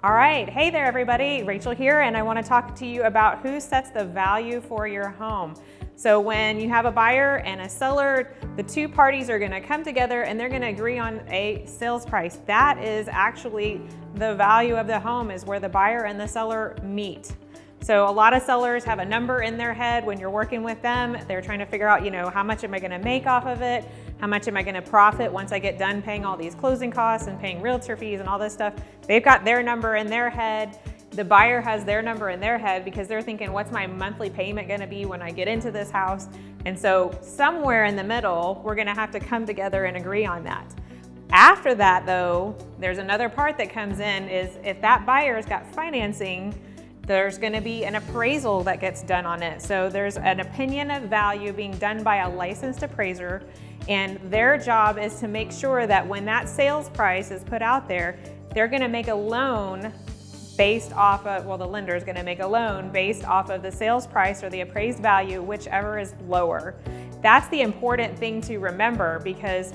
All right, hey there everybody, Rachel here, and I want to talk to you about who sets the value for your home. So when you have a buyer and a seller, the two parties are going to come together and they're going to agree on a sales price. That is actually the value of the home, is where the buyer and the seller meet. So a lot of sellers have a number in their head when you're working with them. They're trying to figure out, how much am I going to make off of it? How much am I going to profit once I get done paying all these closing costs and paying realtor fees and all this stuff? They've got their number in their head. The buyer has their number in their head because they're thinking, what's my monthly payment going to be when I get into this house? And so somewhere in the middle, we're going to have to come together and agree on that. After that, though, there's another part that comes in, is if that buyer's got financing, there's going to be an appraisal that gets done on it. So there's an opinion of value being done by a licensed appraiser, and their job is to make sure that when that sales price is put out there, they're going to make a loan based off of, the lender is going to make a loan based off of the sales price or the appraised value, whichever is lower. That's the important thing to remember, because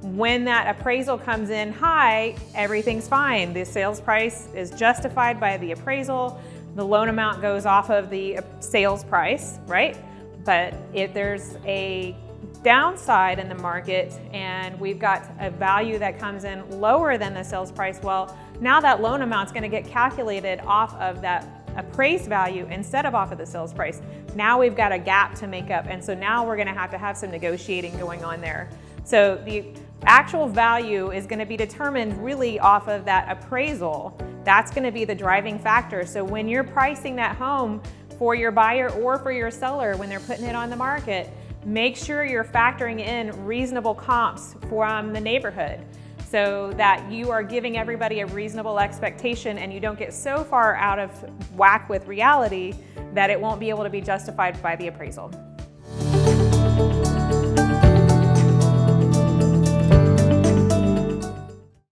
when that appraisal comes in high, everything's fine. The sales price is justified by the appraisal. The loan amount goes off of the sales price, right? But if there's a downside in the market and we've got a value that comes in lower than the sales price, well, now that loan amount's going to get calculated off of that appraised value instead of off of the sales price. Now we've got a gap to make up, and so now we're going to have some negotiating going on there. So the actual value is going to be determined really off of that appraisal. That's going to be the driving factor. So when you're pricing that home for your buyer or for your seller, when they're putting it on the market, make sure you're factoring in reasonable comps from the neighborhood, so that you are giving everybody a reasonable expectation and you don't get so far out of whack with reality that it won't be able to be justified by the appraisal.